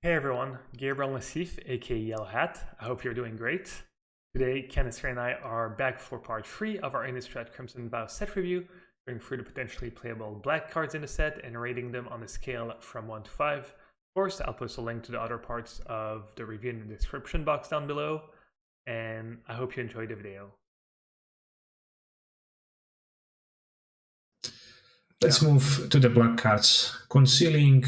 Hey everyone, Gabriel Nassif, aka Yellowhat. I hope you're doing great. Today, Kanister and I are back for part 3 of our Innistrad Crimson Vow set review, going through the potentially playable black cards in the set and rating them on a scale from 1 to 5. Of course, I'll post a link to the other parts of the review in the description box down below, and I hope you enjoyed the video. Let's move to the black cards. Concealing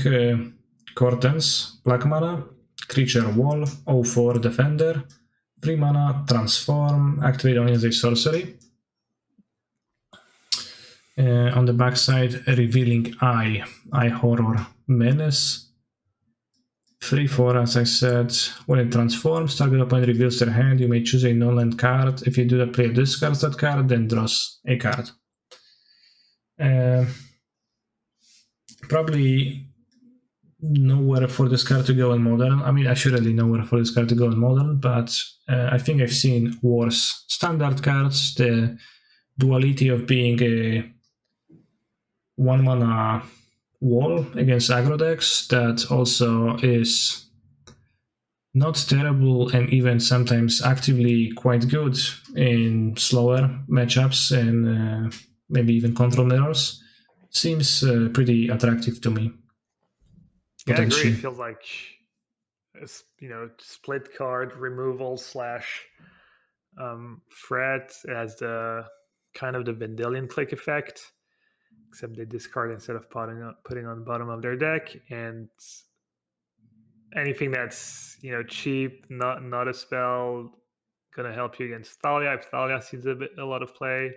Curtains, black mana, creature wall, 0/4 defender, 3 mana, transform, activate only as a sorcery. On the backside, Revealing Eye, Eye Horror, Menace. 3/4, as I said, when it transforms, target opponent reveals their hand, you may choose a non-land card. If you do that, player discards that card, then draws a card. Probably nowhere for this card to go in Modern. I mean, assuredly nowhere for this card to go in Modern, but I think I've seen worse standard cards. The duality of being a 1 mana wall against aggro decks that also is not terrible and even sometimes actively quite good in slower matchups and maybe even control mirrors seems pretty attractive to me. Yeah, I agree. It feels like a, split card removal / threat as the kind of the Vendilion click effect, except they discard instead of putting on the bottom of their deck, and anything that's cheap, not a spell, gonna help you against Thalia. If Thalia sees a lot of play.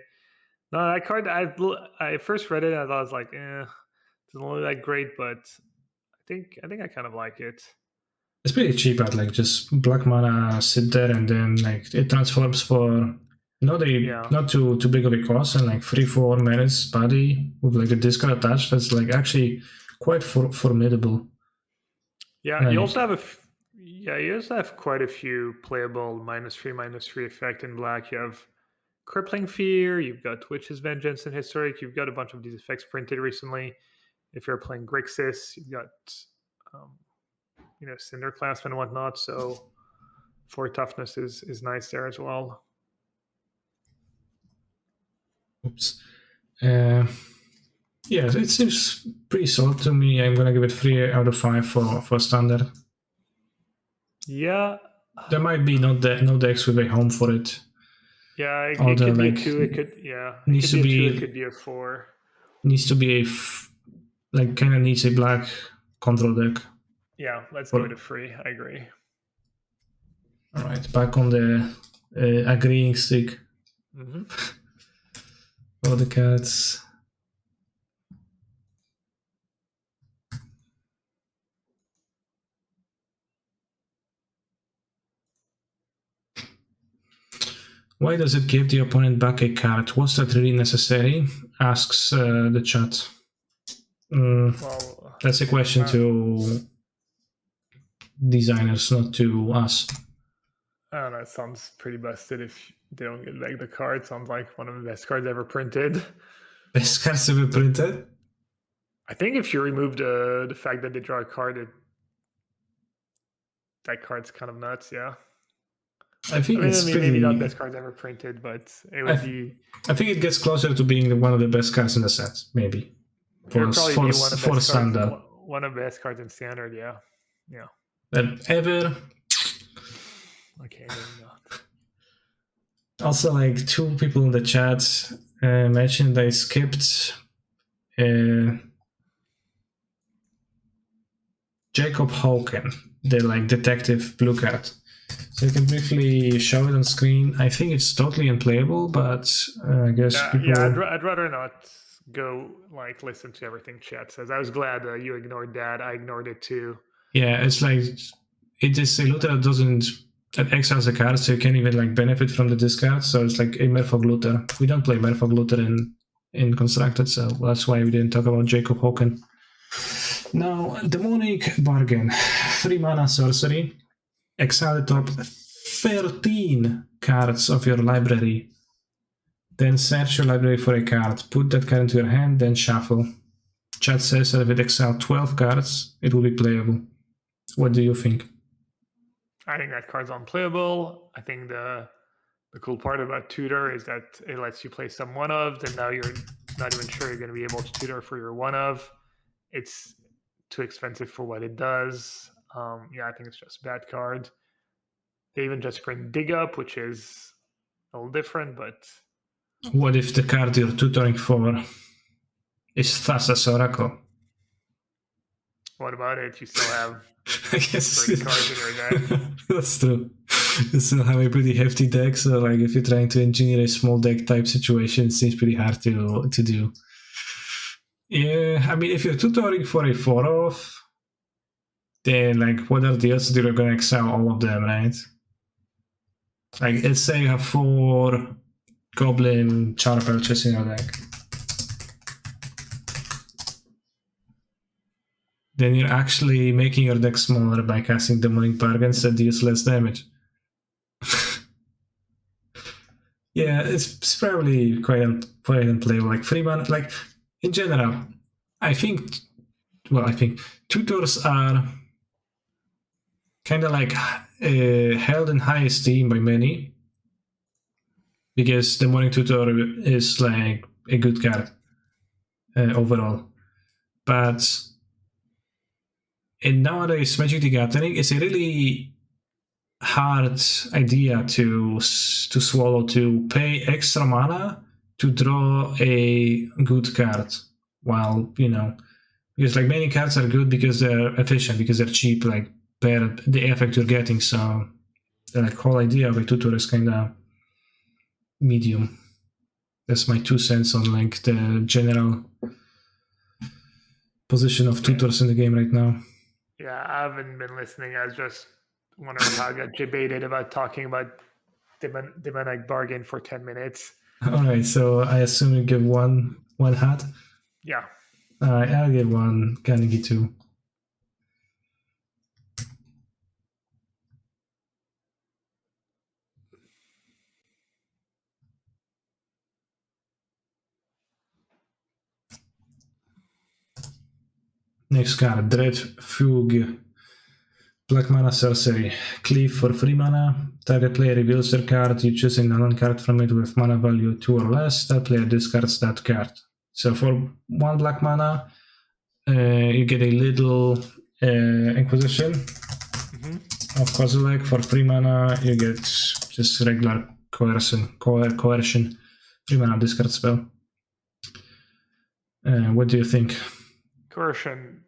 No, that card I first read it, I thought it was like, doesn't look that great, but I think I kind of like it. It's pretty cheap at like just black mana sit there and then like it transforms for not too big of a cost and like 3/4 menace body with like the discard attached. That's like actually quite formidable. Yeah, you also have quite a few playable -3/-3 effect in black. You have Crippling Fear, you've got Witch's Vengeance in Historic, you've got a bunch of these effects printed recently. If you're playing Grixis, you've got Cinder Clasp and whatnot, so 4 toughness is nice there as well. Oops. Yeah, it seems pretty solid to me. I'm gonna give it 3 out of 5 for standard. Yeah. There might be no decks with a home for it. Yeah, it could be a 2, it could needs to be a 2, it could be a 4. Needs to be kind of needs a black control deck. Yeah, let's go to 3. I agree. All right, back on the agreeing stick. Mm-hmm. For the cards. Why does it give the opponent back a card? Was that really necessary? Asks the chat. Well, that's a question to designers, not to us. I don't know, it sounds pretty busted if they don't get back the card. Sounds like one of the best cards ever printed. Best cards ever printed? I think if you remove the fact that they draw a card, that card's kind of nuts, yeah. I think it's maybe not best cards ever printed, but it would be... I think it gets closer to being one of the best cards in the set, maybe. For standard. One of the best cards in standard, yeah. Yeah. That ever... Okay, maybe not. Also, like 2 people in the chat mentioned they skipped Jacob Hawken, the like detective blue card. So you can briefly show it on screen. I think it's totally unplayable, but I guess people... Yeah, I'd rather not go like listen to everything chat says. I was glad you ignored that. I ignored it too. Yeah, it's like it is a looter that exiles a card, so you can't even like benefit from the discard. So it's like a Merfolk looter. We don't play Merfolk looter in Constructed, so that's why we didn't talk about Jacob Hawken. Now, Demonic Bargain, 3 mana sorcery. Exile the top 13 cards of your library. Then search your library for a card. Put that card into your hand, then shuffle. Chat says that if it exiled 12 cards, it will be playable. What do you think? I think that card's unplayable. I think the cool part about tutor is that it lets you play some one ofs, and now you're not even sure you're going to be able to tutor for your one of. It's too expensive for what it does. Yeah, I think it's just a bad card. They even just bring dig up, which is a little different, but What if the card you're tutoring for is Thassa's Oracle? what about it? You still have I guess 30 cards in your deck. that's true. You still have a pretty hefty deck, so like if you're trying to engineer a small deck type situation, it seems pretty hard to do. Yeah, I mean, if you're tutoring for a 4-off, then like what are the odds that you're gonna excel all of them, right? Like let's say you have 4 Goblin Charpelches in your deck. Then you're actually making your deck smaller by casting Demonic Bargains that deals less damage. Yeah, it's probably quite unplayable. Like 3 mana, like in general, I think tutors are kind of like held in high esteem by many because the Morning Tutor is like a good card overall. But in nowadays Magic the Gathering, it's a really hard idea to swallow, to pay extra mana to draw a good card. While, because like many cards are good because they're efficient, because they're cheap, like per the effect you're getting. So the like whole idea of a tutor is kind of medium. That's my 2 cents on like the general position of tutors in the game right now. Yeah, I haven't been listening. I was just wondering how I got debated about talking about demonic bargain for 10 minutes. All right, so I assume you give one hat. Yeah. All right, I'll give one Kanigi 2. Next card, Dread Fugue. Black mana sorcery. Cleave for 3 mana. Target player reveals their card. You choose a non-card from it with mana value 2 or less. That player discards that card. So for 1 black mana, you get a little Inquisition of Kozilek. For 3 mana, you get just regular Coercion. 3 mana discard spell. What do you think? Coercion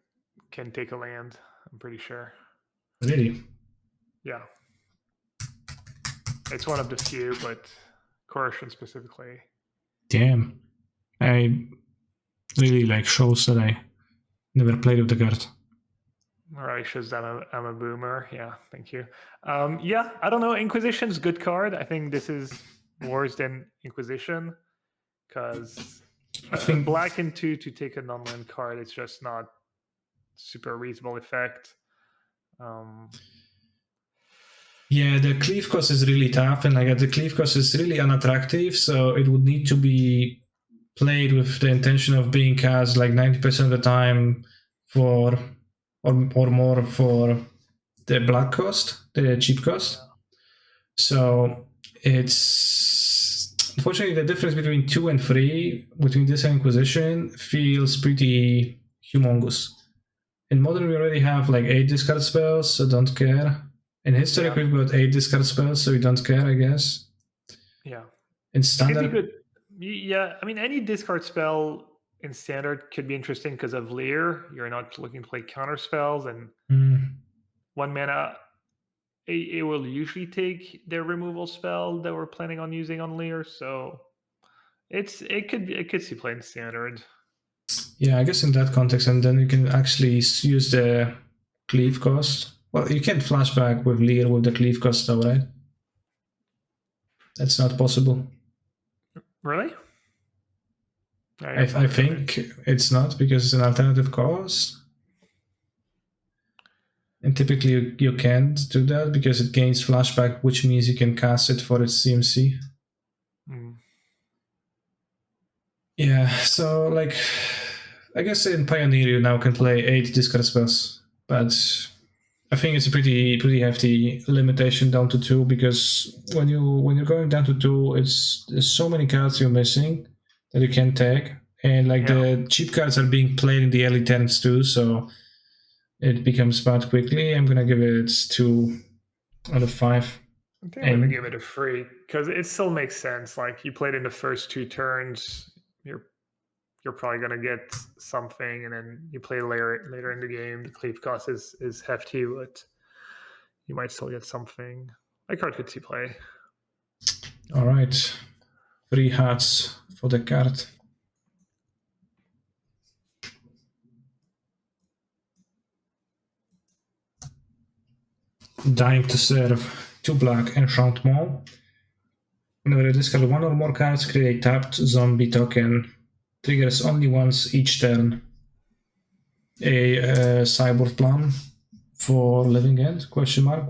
can take a land, I'm pretty sure. Really? Yeah. It's one of the few, but Coercion specifically. Damn. I really like shows that I never played with the card. Alright, shows that I'm a boomer. Yeah, thank you. Yeah, I don't know. Inquisition's good card. I think this is worse than Inquisition because I think black and 2 to take a non-land card, it's just not super reasonable effect. Yeah, the cleave cost is really tough, and like the cleave cost is really unattractive, so it would need to be played with the intention of being cast like 90% of the time for or more for the black cost, the cheap cost. So it's unfortunately the difference between 2 and 3 between this and Inquisition feels pretty humongous. In Modern we already have like 8 discard spells, so don't care. In Historic we've got 8 discard spells, so we don't care, I guess. Yeah. In Standard, yeah, I mean any discard spell in Standard could be interesting because of Leer. You're not looking to play counter spells, and 1 mana it will usually take their removal spell that we're planning on using on Leer, so it could see play in Standard. Yeah, I guess in that context, and then you can actually use the cleave cost. Well, you can't flashback with Leer with the cleave cost though, right? That's not possible. Really? I think it's not because it's an alternative cost. And typically you can't do that because it gains flashback, which means you can cast it for its CMC. Yeah, so like I guess in Pioneer you now can play 8 discard spells, but I think it's a pretty hefty limitation down to 2, because when you're going down to 2, there's so many cards you're missing that you can tag, and like the cheap cards are being played in the early turns too, so it becomes bad quickly. I'm gonna give it 2 out of 5. I think I'm gonna give it a 3 because it still makes sense. Like you played in the first 2 turns, you're probably gonna get something, and then you play later in the game. The cleave cost is hefty, but you might still get something. My card could see play. All right, 3 hearts for the card. Dying to Serve, 2 black, Enchantement. Whenever you discard 1 or more cards, create a tapped zombie token. Triggers only once each turn. A cyborg plan for Living End? Question mark?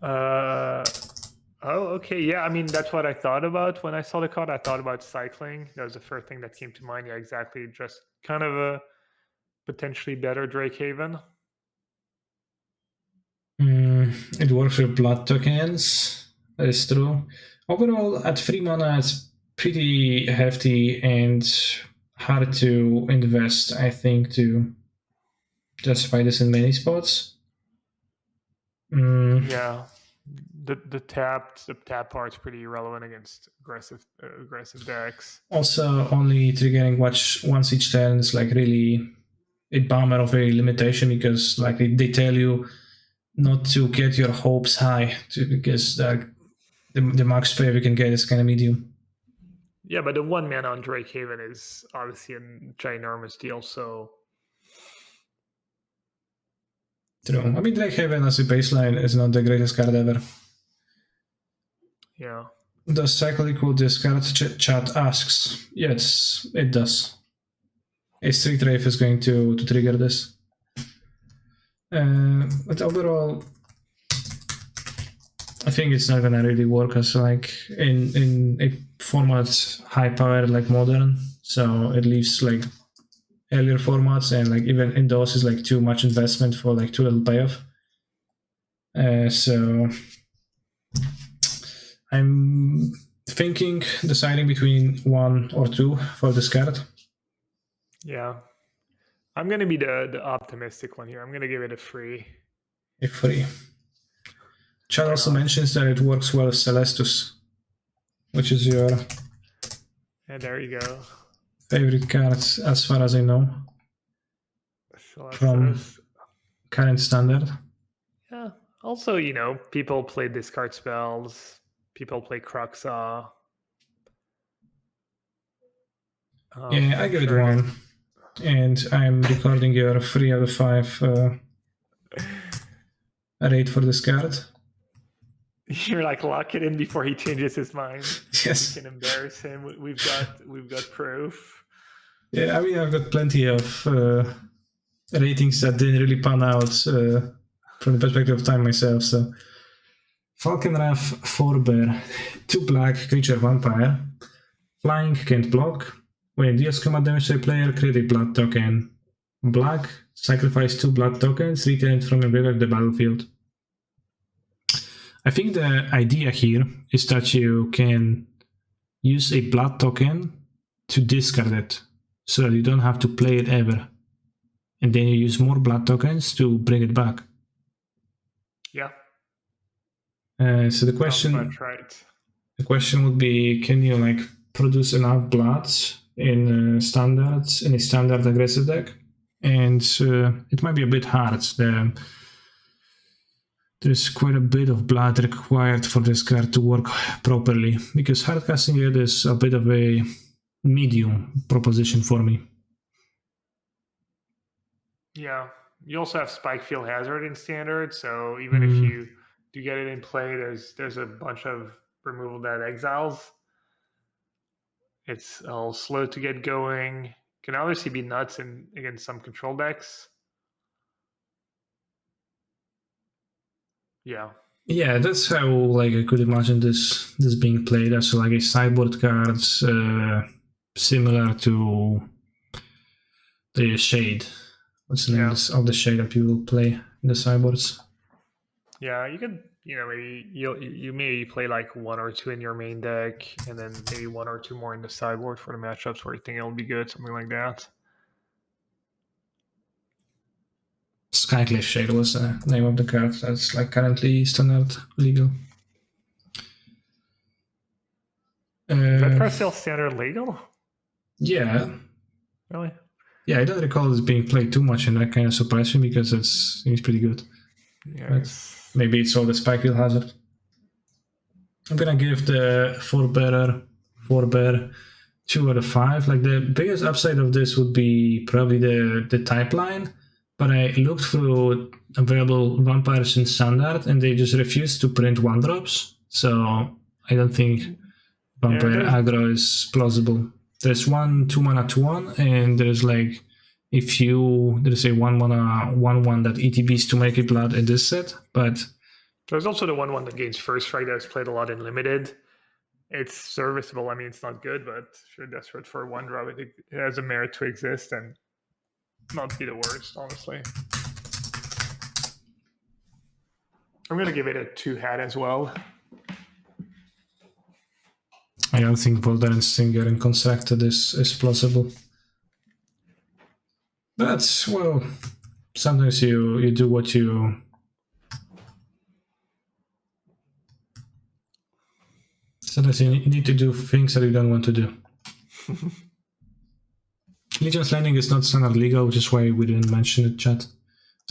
Oh, okay. Yeah, I mean, that's what I thought about when I saw the card. I thought about cycling. That was the first thing that came to mind. Yeah, exactly. Just kind of a potentially better Drakehaven. It works with blood tokens. That is true. Overall, at 3 mana, it's pretty hefty and hard to invest, I think, to justify this in many spots. Yeah, the tap part's pretty irrelevant against aggressive decks. Also, only triggering once each turn is like really a bummer of a limitation, because like they tell you not to get your hopes high, because the max play we can get is kind of medium. Yeah, but the 1 mana on Drakehaven is obviously a ginormous deal. So true. I mean, Drakehaven as a baseline is not the greatest card ever. Yeah. Does cycle equal discard? Chat asks. Yes, it does. A Street Wraith is going to trigger this. But overall, I think it's not gonna really work as like in a format high power like Modern. So it leaves like earlier formats, and like even in those is like too much investment for like too little payoff. So I'm deciding between 1 or 2 for this card. Yeah, I'm gonna be the optimistic one here. I'm gonna give it a 3. A 3. Chad also mentions that it works well with Celestus, which is your there you go. Favorite card, as far as I know, from current standard. Yeah. Also, you know, people play discard spells. People play Cruxaw. Yeah, I give it 1. And I'm recording your 3 out of 5 rate for this card. You're like, lock it in before he changes his mind. Yes. We can embarrass him. We've got proof. Yeah, I mean, I've got plenty of ratings that didn't really pan out from the perspective of time myself. So, Falconrav Forbear, 2 black, creature vampire. Flying, can't block. When it deals combat damage to a player, create a blood token. Black, sacrifice 2 blood tokens, return it from your graveyard to the battlefield. I think the idea here is that you can use a blood token to discard it, so that you don't have to play it ever. And then you use more blood tokens to bring it back. Yeah. So the question, right. The question would be, can you like produce enough blood in a standard aggressive deck? And it might be a bit hard. There's quite a bit of blood required for this card to work properly, because hardcasting it is a bit of a medium proposition for me. Yeah. You also have Spikefield Hazard in standard, so even if you do get it in play, there's a bunch of removal that exiles. It's a little slow to get going. Can obviously be nuts against some control decks. Yeah. Yeah, that's how like I could imagine this being played as like a sideboard card, similar to the Shade what's the name of the shade that people play in the sideboards. Yeah, you could, maybe you maybe play like 1 or 2 in your main deck, and then maybe 1 or 2 more in the sideboard for the matchups where you think it'll be good, something like that. Skycliff Shade was the name of the card. That's like currently standard legal. Is that card still standard legal? Yeah. Really? Yeah, I don't recall it being played too much, and that kind of surprised me because it's pretty good. Yeah. Maybe it's all the spike wheel hazard. I'm gonna give the Forbear 2 out of 5. Like the biggest upside of this would be probably the type line, but I looked through available vampires in standard and they just refuse to print 1-drops. So I don't think vampire aggro is plausible. There's 1 2-mana 2/1, and there's like there's a 1-mana 1/1 that ETBs to make it blood in this set, but there's also the 1/1 that gains first strike that's played a lot in limited. It's serviceable. I mean, it's not good, but if you're desperate for a 1-drop, I think it has a merit to exist and not be the worst, honestly. I'm going to give it a 2-hat as well. I don't think Voldaren Stinger and Constructed is plausible. But, well, sometimes you do what you... Sometimes you need to do things that you don't want to do. Legion's Landing is not standard legal, which is why we didn't mention it, chat,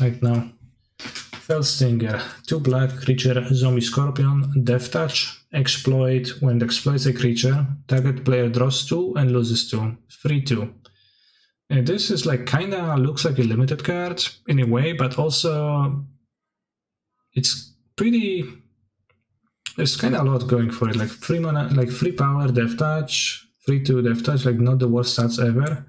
right now. Fellstinger, 2 black creature, zombie scorpion, death touch, exploit. When it exploits a creature, target player draws 2 and loses 2. 3/2. And this is like kinda looks like a limited card in a way, but also it's pretty. There's kinda a lot going for it. Like 3 mana, like 3 power, death touch, 3/2 death touch, like not the worst stats ever.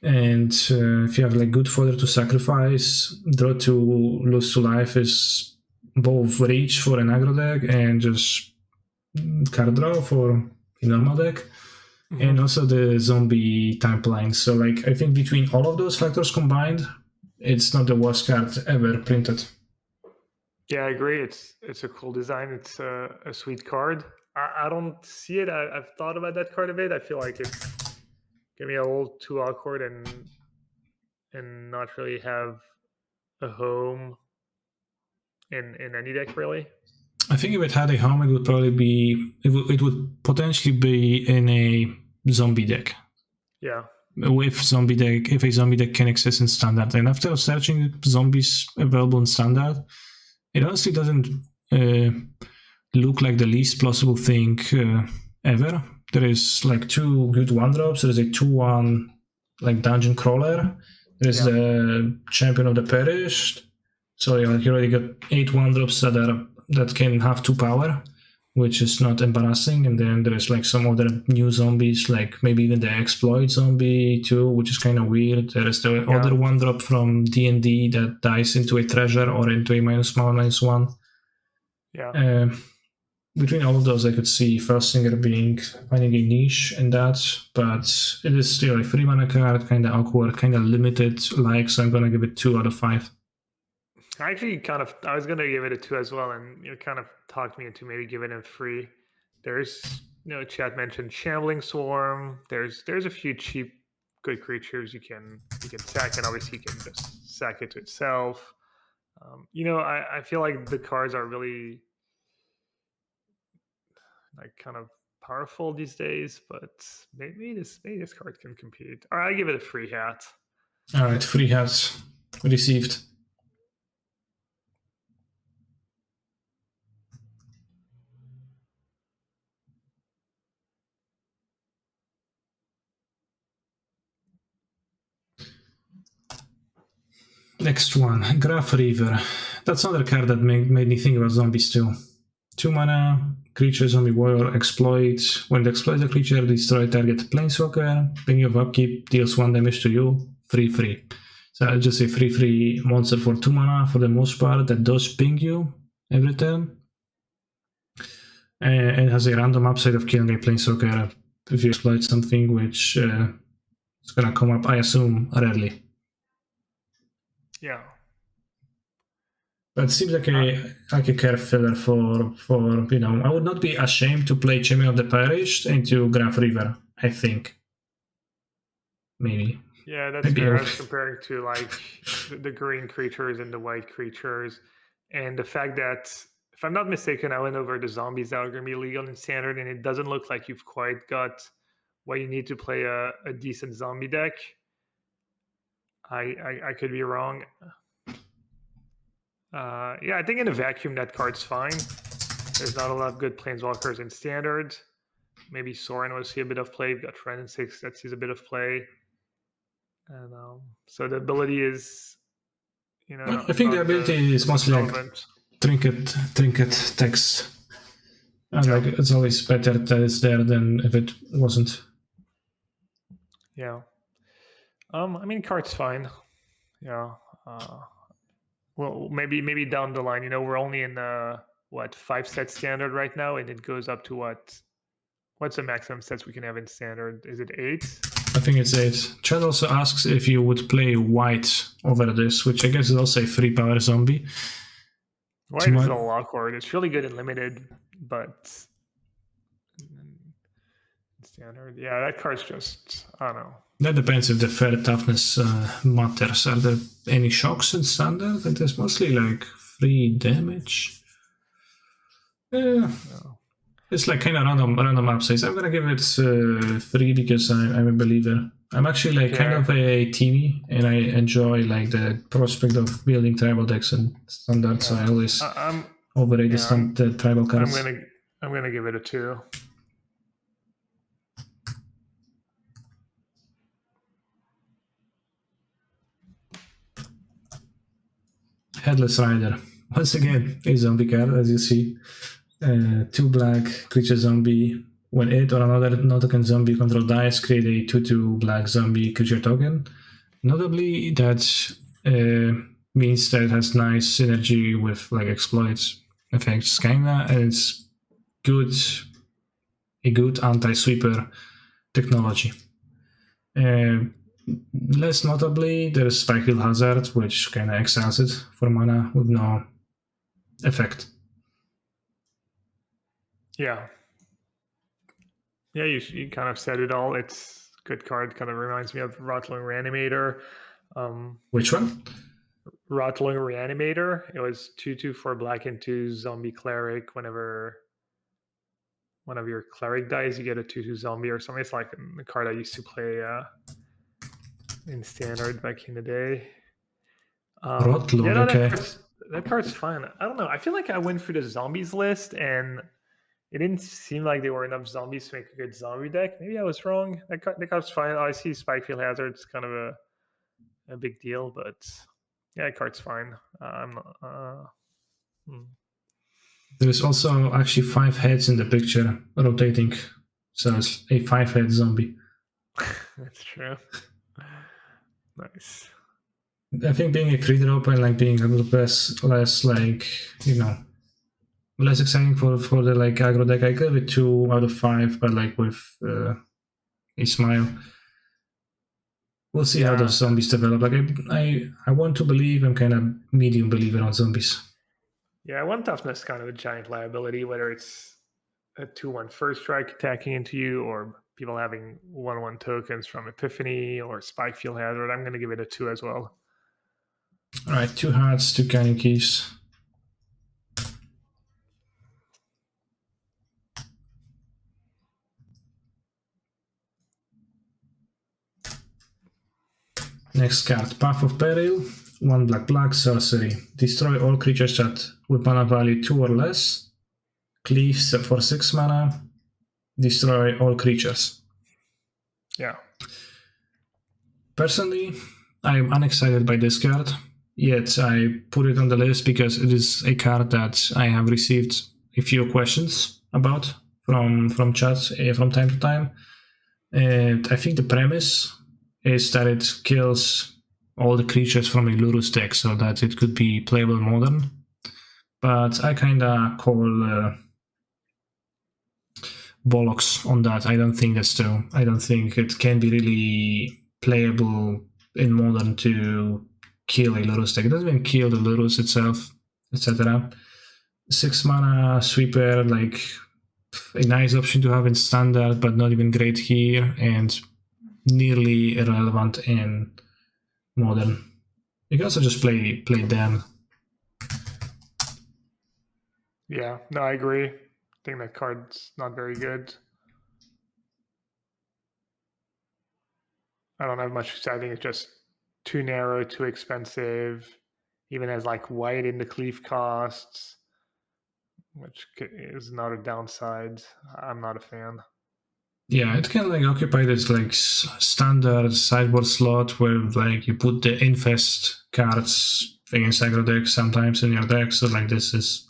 And if you have like good fodder to sacrifice, draw 2, lose 2 life is both reach for an aggro deck and just card draw for a normal deck. And also the zombie pipeline. So like I think between all of those factors combined, it's not the worst card ever printed. Yeah, I agree. It's a cool design. It's a sweet card. I don't see it. I've thought about that card a bit. I feel like it's gonna be a little too awkward and not really have a home in any deck really. I think if it had a home, it would probably be it would potentially be in a zombie deck. Yeah. If a zombie deck can exist in standard, and after searching zombies available in standard, it honestly doesn't look like the least plausible thing ever. There is like 2 good 1-drops. There's a 2/1 like dungeon crawler. There's the champion of the perished. So you already got 8 1-drops that can have 2 power, which is not embarrassing. And then there's like some other new zombies, like maybe even the exploit zombie too, which is kind of weird. There's the other 1-drop from D&D that dies into a treasure or into a -1/-1. Yeah. Between all of those, I could see Fellstinger finding a niche in that, but it is still a 3 mana card, kind of awkward, kind of limited, so I'm gonna give it 2 out of 5. Actually, I was gonna give it a 2 as well, and you kind of talked me into maybe giving it a 3. There's, chat mentioned Shambling Swarm. There's a few cheap, good creatures you can sack, and obviously you can just sack it to itself. I feel like the cards are really like kind of powerful these days, but maybe this card can compete. All right, I give it a 3-hat. All right, 3 hats received. Next one, Graf River. That's another card that made me think about zombies too. 2 mana, creature, zombie warrior, exploit. When it exploits a creature, destroy target planeswalker. Beginning of upkeep, deals 1 damage to you. 3/3. So I'll just say 3/3 monster for 2 mana for the most part that does ping you every turn. And it has a random upside of killing a planeswalker if you exploit something, which is gonna come up, I assume, rarely. Yeah. That seems like a care filler for I would not be ashamed to play Champion of the Parish into Graf River, I think. Maybe. Yeah, that's Maybe fair. I was comparing to like the green creatures and the white creatures, and the fact that, if I'm not mistaken, I went over the zombies that are going to be legal in standard, and it doesn't look like you've quite got what you need to play a decent zombie deck. I could be wrong. Yeah, I think in a vacuum that card's fine. There's not a lot of good planeswalkers in standard. Maybe Sorin will see a bit of play. You've got Friend and 6 that sees a bit of play. And so the ability is, I think the ability is mostly relevant. Like trinket text. And like it's always better that it's there than if it wasn't. Yeah. I mean, card's fine. Yeah. Well, maybe down the line. We're only in 5-set standard right now, and it goes up to what's the maximum sets we can have in standard? Is it 8? I think it's 8. Chad also asks if you would play white over this, which I guess is also a 3-power zombie. White is a lock word. It's really good in limited, but standard, yeah, that card's just, I don't know. That depends if the fair toughness matters. Are there any shocks in standard? There's mostly like 3 damage. Yeah. No. It's like kind of random upsides. I'm gonna give it 3 because I'm a believer. I'm actually like kind of a teamy, and I enjoy like the prospect of building tribal decks and standard. So I always overrate the tribal cards. I'm gonna give it a 2. Headless Rider. Once again, a zombie card, as you see. 2 black creature zombie. When it or another non-token zombie control dies, create a 2/2 black zombie creature token. Notably, that means that it has nice synergy with like exploits effects, kinda, and it's a good anti-sweeper technology. Less notably, there's Spikefield Hazard, which kind of exiles it for mana with no effect. Yeah. Yeah, you kind of said it all. It's a good card. Kind of reminds me of Rattling Reanimator. Which one? Rattling Reanimator. It was 2/2 for black and 2 zombie cleric. Whenever one of your cleric dies, you get a 2/2 zombie or something. It's like the card I used to play in standard back in the day. That card's fine. I don't know. I feel like I went through the zombies list and it didn't seem like there were enough zombies to make a good zombie deck. Maybe I was wrong. The card's fine. I see Spikefield Hazard. It's kind of a big deal, but yeah, the card's fine. There is also actually 5 heads in the picture rotating, so it's a 5-head zombie. That's true. Nice. I think being a 3-drop and like being a little less like less exciting for the like aggro deck. I give it 2 out of 5, but like with a smile. We'll see how those zombies develop. Like I want to believe. I'm kind of medium believer on zombies. Yeah, 1 toughness is kind of a giant liability, whether it's a 2/1 first strike attacking into you or people having 1/1 tokens from Epiphany or Spikefield Hazard. I'm going to give it a 2 as well. All right, 2 hearts, 2 cannon keys. Next card, Path of Peril. 1 black sorcery. Destroy all creatures that with mana value 2 or less. Cleaves for 6 mana. Destroy all creatures. Yeah. Personally, I am unexcited by this card. Yet I put it on the list because it is a card that I have received a few questions about from chat from time to time. And I think the premise is that it kills all the creatures from a Lurus deck so that it could be playable modern. But I kinda call bollocks on that. I don't think that's true. I don't think it can be really playable in modern to kill a Lurus deck. It doesn't even kill the Lurus itself, etc. 6 mana sweeper, like a nice option to have in standard, but not even great here, and nearly irrelevant in modern. You can also just play them. Yeah, no, I agree. I think that card's not very good. I don't have much to say. I think it's just too narrow, too expensive. Even has like white in the cleave costs, which is another downside. I'm not a fan. Yeah, it can like occupy this like standard sideboard slot where like you put the infest cards against aggro decks sometimes in your deck. So like this is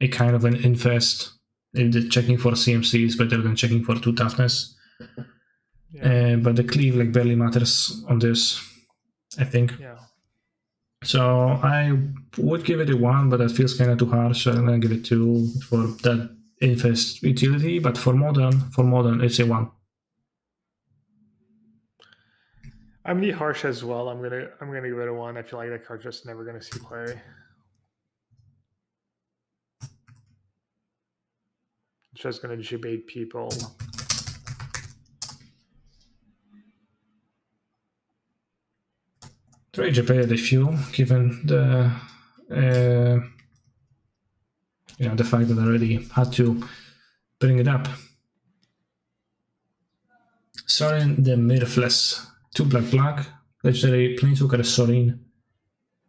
a kind of an infest. If checking for CMC is better than checking for 2 toughness. Yeah. But the cleave like barely matters on this, I think. Yeah. So I would give it a 1, but that feels kind of too harsh. So I'm gonna give it 2 for that infest utility. But for modern, it's a 1. I'm the harsh as well. I'm gonna give it a 1. I feel like that card's just never gonna see play. It's just gonna debate people. Try debated a few, given the the fact that I already had to bring it up. Sorin the Mirthless, 2 black, legendary Planeswalker Sorin.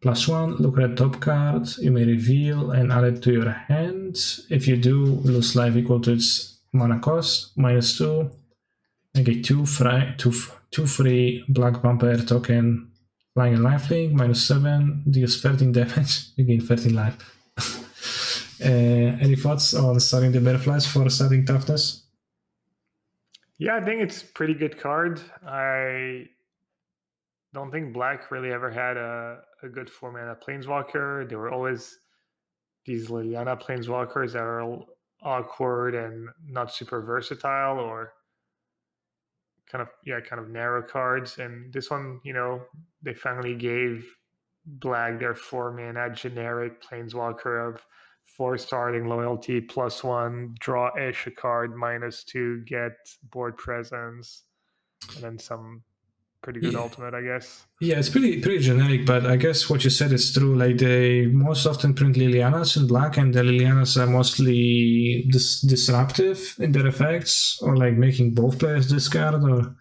+1, look at the top card, you may reveal and add it to your hand. If you do, lose life equal to its mana cost, -2. Make a 2 free black vampire token, flying and lifelink, -7, deals 13 damage, you gain 13 life. Any thoughts on starting the Mirthless for starting toughness? Yeah, I think it's a pretty good card. I don't think black really ever had a good 4-mana planeswalker. There were always these Liliana planeswalkers that are awkward and not super versatile, or kind of narrow cards. And this one, they finally gave black their 4-mana generic planeswalker of 4 starting loyalty, +1, draw a card, -2, get board presence, and then some pretty good ultimate, I guess. Yeah, it's pretty generic, but I guess what you said is true. Like they most often print Lilianas in black, and the Lilianas are mostly disruptive in their effects, or like making both players discard, or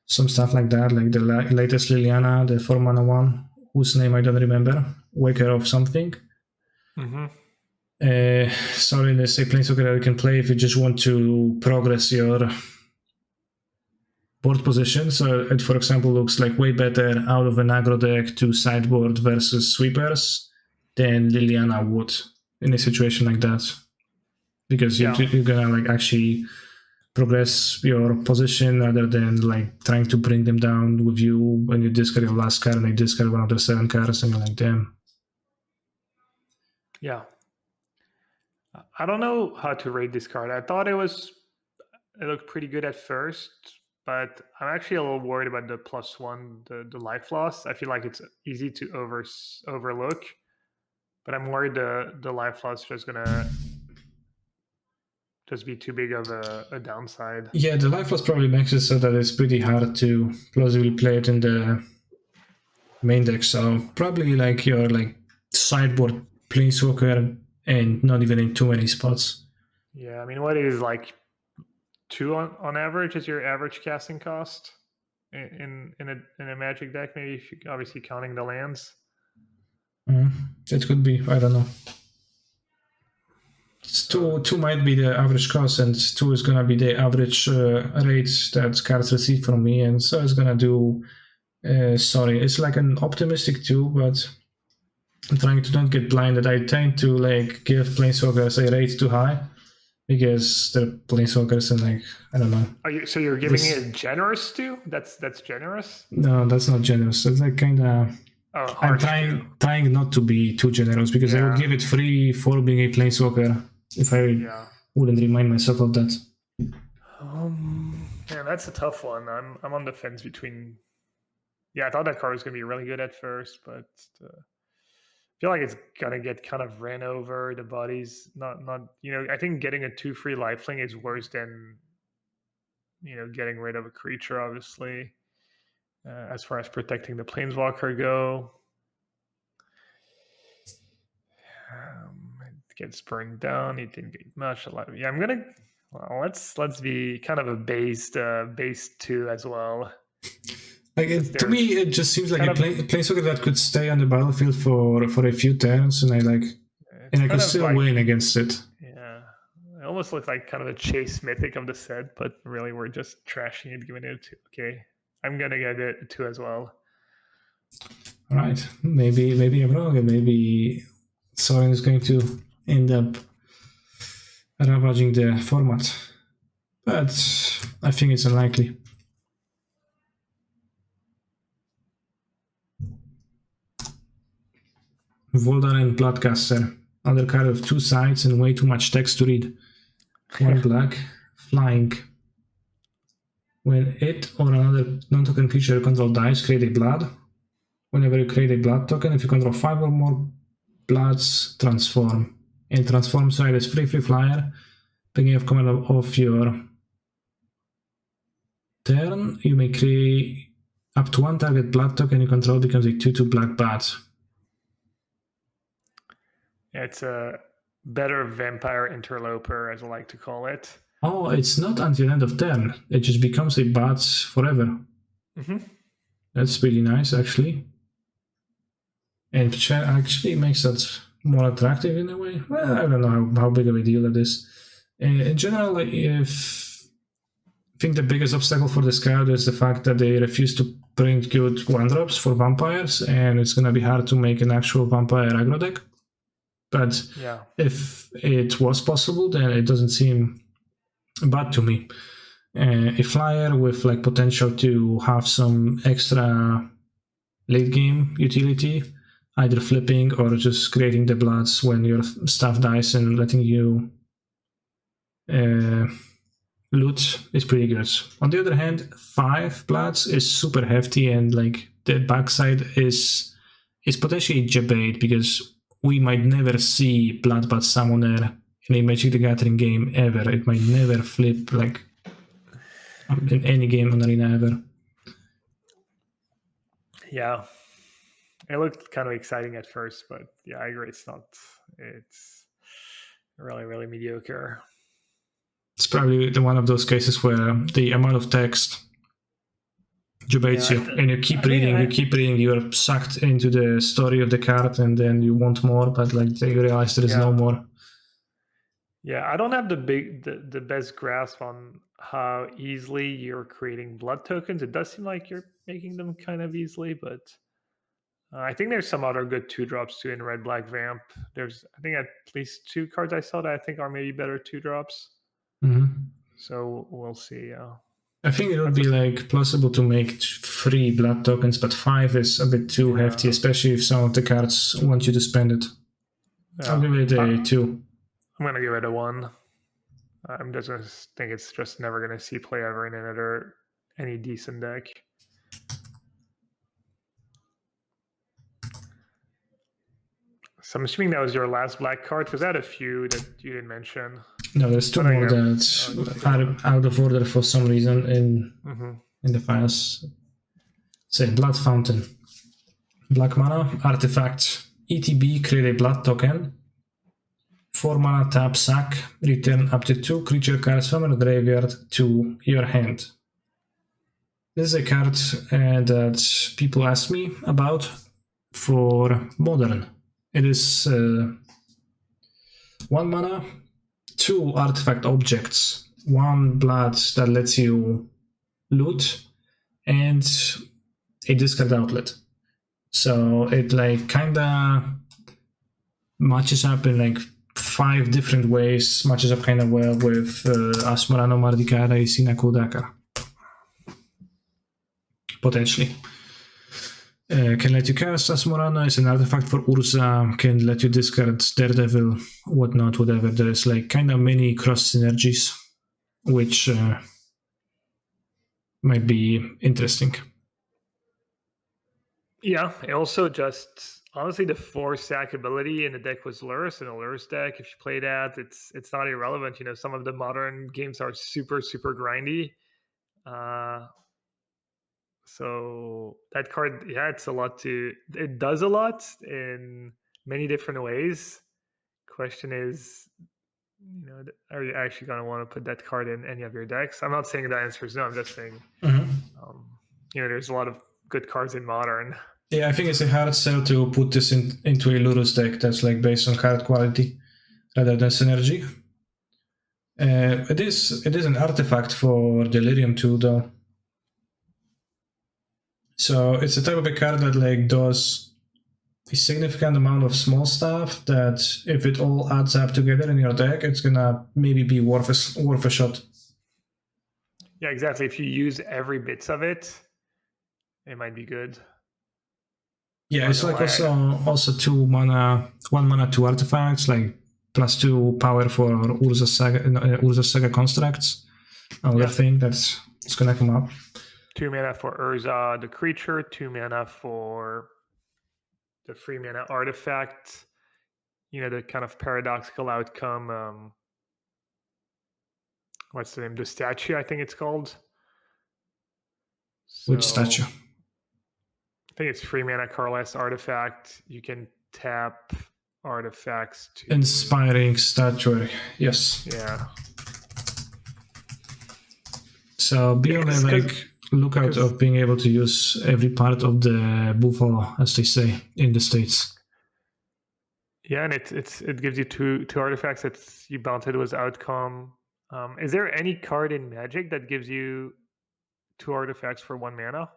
some stuff like that. Like the latest Liliana, the 4-mana one, whose name I don't remember, Waker of something. Mm-hmm. Sorry, there's a planeswalker that you can play if you just want to progress your board position. So it, for example, looks like way better out of an aggro deck to sideboard versus sweepers than Liliana would in a situation like that, because you're gonna like actually progress your position rather than like trying to bring them down with you when you discard your last card and they discard one of their 7 cards and you're like, damn. Yeah. I don't know how to rate this card. I thought it looked pretty good at first, but I'm actually a little worried about the +1, the life loss. I feel like it's easy to overlook, but I'm worried the life loss is just gonna just be too big of a downside. Yeah, the life loss probably makes it so that it's pretty hard to plausibly play it in the main deck. So probably like your like sideboard planeswalker and not even in too many spots. Yeah, I mean, what is like 2 on average is your average casting cost in a Magic deck? Maybe if you're obviously counting the lands. It could be. I don't know. Two might be the average cost, and 2 is gonna be the average rate that cards receive from me, and so it's gonna do. Sorry, it's like an optimistic 2, but I'm trying to not get blinded. I tend to like give planeswalkers a rate too high because they're planeswalkers and like I don't know. So you're giving it generous too? That's generous? No, that's not generous. It's like kind of. I'm trying not to be too generous because I would give it free for being a planeswalker if I wouldn't remind myself of that. Yeah, that's a tough one. I'm on the fence between Yeah, I thought that card was going to be really good at first, but I feel like it's going to get kind of ran over. The body's not, I think getting a 2/3 lifelink is worse than, getting rid of a creature, obviously, as far as protecting the planeswalker go. It gets burned down. It didn't get much. I'm gonna. Well, let's be kind of a base 2 as well. To me, it just seems like a planeswalker that could stay on the battlefield for a few turns, and I could still win against it. Yeah, it almost looks like kind of a chase mythic of the set, but really we're just trashing it, giving it a 2. Okay, I'm gonna get it a 2 as well. All right, maybe I'm wrong, and maybe Soren is going to end up ravaging the format, but I think it's unlikely. Voldaren Bloodcaster, undercard of 2 sides and way too much text to read. 1 black, flying. When it or another non-token creature you control dies, create a blood. Whenever you create a blood token, if you control 5 or more bloods, transform. And transform side is free flyer. Beginning of command of your turn, you may create up to 1 target blood token you control becomes a 2/2 black bat. It's a better vampire interloper, as I like to call it. Oh, it's not until end of turn. It just becomes a bat forever. Mm-hmm. That's pretty nice, actually. And actually makes that more attractive in a way. Well, I don't know how big of a deal that is. In general, I think the biggest obstacle for this card is the fact that they refuse to print good 1-drops for vampires, and it's going to be hard to make an actual vampire aggro deck. But yeah, if it was possible, then it doesn't seem bad to me. A flyer with potential to have some extra late game utility, either flipping or just creating the bloods when your stuff dies and letting you loot is pretty good. On the other hand, 5 bloods is super hefty, and the backside is potentially debate because we might never see Bloodbath Summoner in a Magic the Gathering game ever. It might never flip in any game on Arena ever. Yeah. It looked kind of exciting at first, but yeah, I agree. It's really, really mediocre. It's probably one of those cases where the amount of text debates you, and you keep reading, you're sucked into the story of the card, and then you want more, but you realize there is no more. Yeah, I don't have the best grasp on how easily you're creating blood tokens. It does seem like you're making them kind of easily, but I think there's some other good 2-drops too in Red Black Vamp. There's, I think, at least 2 cards I saw that I think are maybe better 2-drops. Mm-hmm. So we'll see. I think it would be plausible to make 3 blood tokens, but 5 is a bit too hefty, especially if some of the cards want you to spend it. Yeah. I'll give it a 2. I'm gonna give it a 1. I'm just gonna think it's just never gonna see play ever in any decent deck. So I'm assuming that was your last black card, because I had a few that you didn't mention. No, there's 2 more that are out of order for some reason in the files. Say Blood Fountain. Black mana, artifact, ETB, create a blood token. 4 mana, tap, sack, return up to 2 creature cards from your graveyard to your hand. This is a card that people ask me about for Modern. It is 1 mana, 2 artifact objects, 1 blood that lets you loot, and a discard outlet. So it kinda matches up in 5 different ways, matches up kind of well with Asmorano, Mardikara, Isina, Kodaka. Potentially. Can let you cast Asmorano as an artifact for Urza, can let you discard Daredevil, whatnot, whatever. There's kind of many cross synergies, which might be interesting. Yeah, and also just honestly the 4 sack ability in the deck was Lurrus, and a Lurrus deck, if you play that, it's not irrelevant. Some of the modern games are super, super grindy. So that card, yeah, it does a lot in many different ways. Question is, are you actually going to want to put that card in any of your decks? I'm not saying the answer is no. I'm just saying, there's a lot of good cards in modern. Yeah, I think it's a hard sell to put this into a Lurus deck that's like based on card quality rather than synergy. It is an artifact for Delirium too, though. So it's a type of a card that like does a significant amount of small stuff that if it all adds up together in your deck, it's gonna maybe be worth a shot. Yeah, exactly. If you use every bits of it, it might be good. Yeah, it's like also 2 mana, 1 mana, 2 artifacts, like +2 power for Urza's Saga constructs. Another thing that's gonna come up. 2 mana for Urza, the creature. 2 mana for the 3 mana artifact. The kind of paradoxical outcome. What's the name? The statue, I think it's called. Which statue? I think it's 3 mana colorless artifact. You can tap artifacts to Inspiring Statuary. Yes. Yeah. So be on the lookout of being able to use every part of the buffalo, as they say in the States. Yeah, and it gives you two artifacts that you bounted with outcome. Is there any card in Magic that gives you 2 artifacts for 1 mana?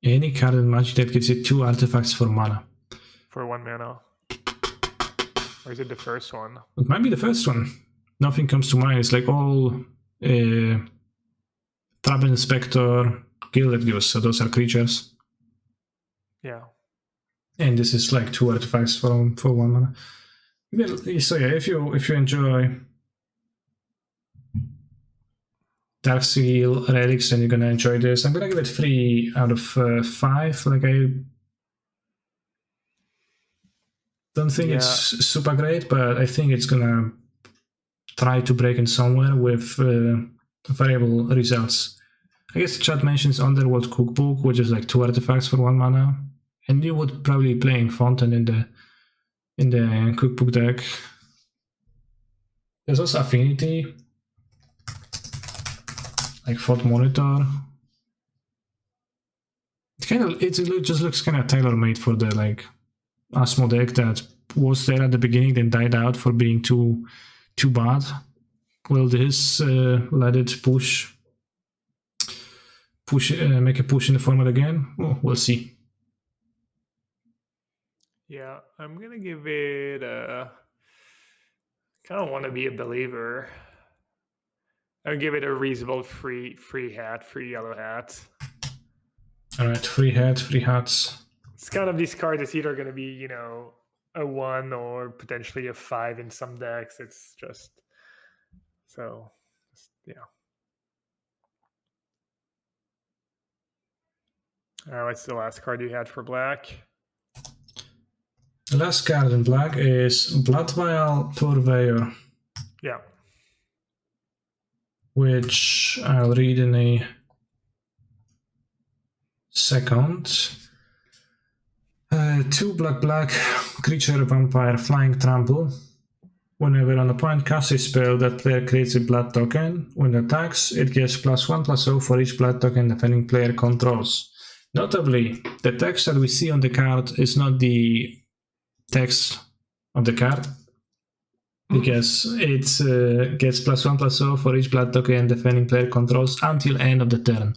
Any card in Magic that gives you 2 artifacts for mana. For 1 mana. Or is it the first one? It might be the first one. Nothing comes to mind. It's like all Trap Inspector, Gilded Goose, so those are creatures. Yeah. And this is like 2 artifacts for 1 mana. So yeah, if you enjoy Darksteel Relics, then you're gonna enjoy this. I'm gonna give it 3 out of 5. Like, I don't think it's super great, but I think it's gonna try to break in somewhere with variable results. I guess the chat mentions Underworld Cookbook, which is like 2 artifacts for 1 mana, and you would probably be playing Fountain in the Cookbook deck. There's also Affinity, like Thought Monitor. It just looks kind of tailor-made for the like Asmo deck that was there at the beginning, then died out for being too bad. Will this let it make a push in the format again? Well, we'll see. Yeah, I'm gonna give it kind of want to be a believer. I'll give it a reasonable free yellow hat. All right, free hats. It's kind of this card is either going to be, a 1 or potentially a 5 in some decks. It's just so, yeah. What's the last card you had for black? The last card in black is Bloodvial Purveyor. Yeah. Which I'll read in a second. 2 black creature vampire flying trample. Whenever an opponent casts a spell, that player creates a blood token. When it attacks, it gets +1/+0 for each blood token defending player controls. Notably, the text that we see on the card is not the text of the card, because it gets +1/+0 for each blood token defending player controls until end of the turn.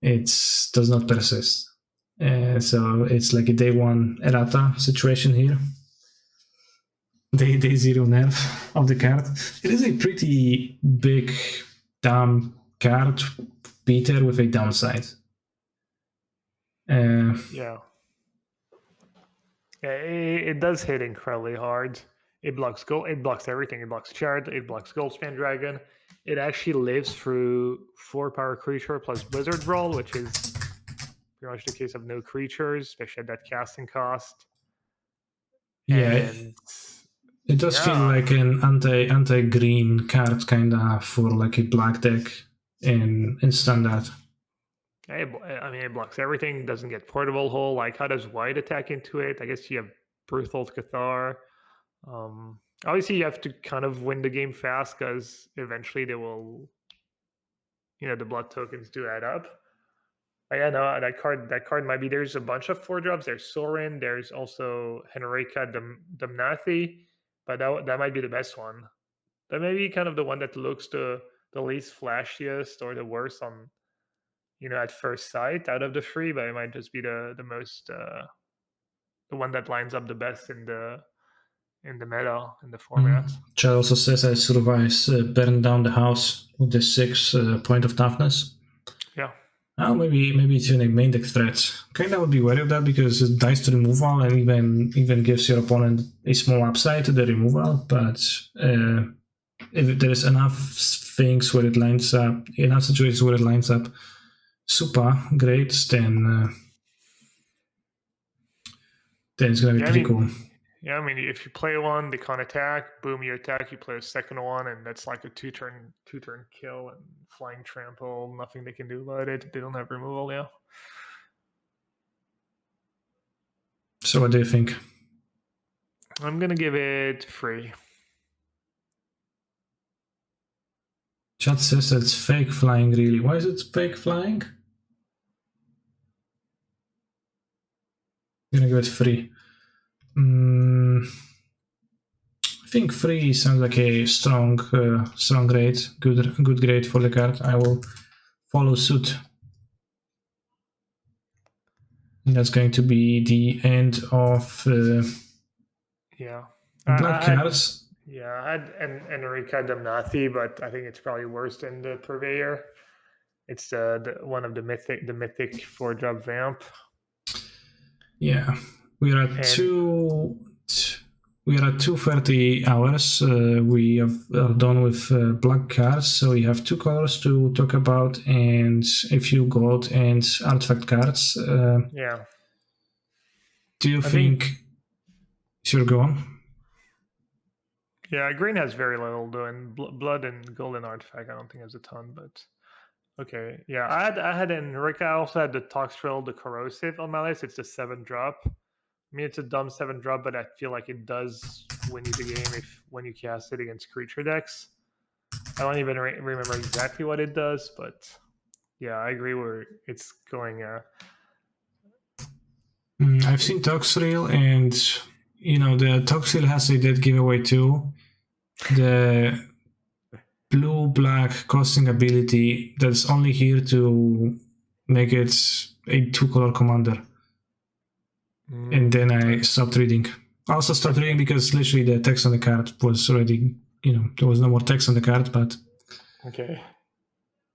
It does not persist. So it's like a day 1 errata situation here. Day 0 nerf of the card. It is a pretty big, dumb card, Peter, with a downside. Yeah, it does hit incredibly hard. It blocks gold. It blocks everything. It blocks Chard. It blocks Goldspan Dragon. It actually lives through 4 power creature plus Wizard Brawl, which is pretty much the case of no creatures, especially at that casting cost. Yeah, And it does feel like an anti-green card kinda for like a black deck in standard. I mean, it blocks everything, doesn't get portable hole. Like, how does white attack into it? I guess you have Berthold Cathar. Obviously, you have to kind of win the game fast because eventually they will, the blood tokens do add up. But yeah, no, that card might be. There's a bunch of 4-drops. There's Sorin. There's also Henrika Damnathi, but that might be the best one. That may be kind of the one that looks the least flashiest or the worst on, at first sight out of the 3, but it might just be the most the one that lines up the best in the meta, in the format. Chad also says I survives burn down the house with the 6 point of toughness. Yeah. Oh, maybe it's even a main deck threat. Kinda would be wary of that because it dies to removal and even gives your opponent a small upside to the removal. But if there is enough things where it lines up, enough situations where it lines up super great, then it's gonna be pretty cool. Yeah, I mean, if you play one, they can't attack. Boom, you attack. You play a second one, and that's like a two-turn kill and flying trample. Nothing they can do about it. They don't have removal. Yeah. So, what do you think? I'm gonna give it 3. Chat says it's fake flying. Really, why is it fake flying? I'm gonna give it 3. I think 3 sounds like a strong grade, good grade for the card. I will follow suit. And that's going to be the end of black cards. Yeah, I had Enrica Damnathi, but I think it's probably worse than the Purveyor. It's the one of the mythic 4-drop vamp. Yeah, we are at 2:30 hours. We are done with black cards, so we have 2 colors to talk about and a few gold and artifact cards. Yeah. Do you think? Sure, go on. Yeah, green has very little though, and blood and golden artifact I don't think has a ton, but okay. Yeah, I had Enrica. I also had the Toxtril, the corrosive on my list. It's a 7-drop. I mean, it's a dumb 7-drop, but I feel like it does win you the game when you cast it against creature decks. I don't even remember exactly what it does, but yeah, I agree where it's going. I've seen Toxtril, and the Toxtril has a dead giveaway too. The blue-black costing ability that's only here to make it a 2-color commander. And then I stopped reading. I also stopped reading because literally the text on the card was already, there was no more text on the card, but... Okay.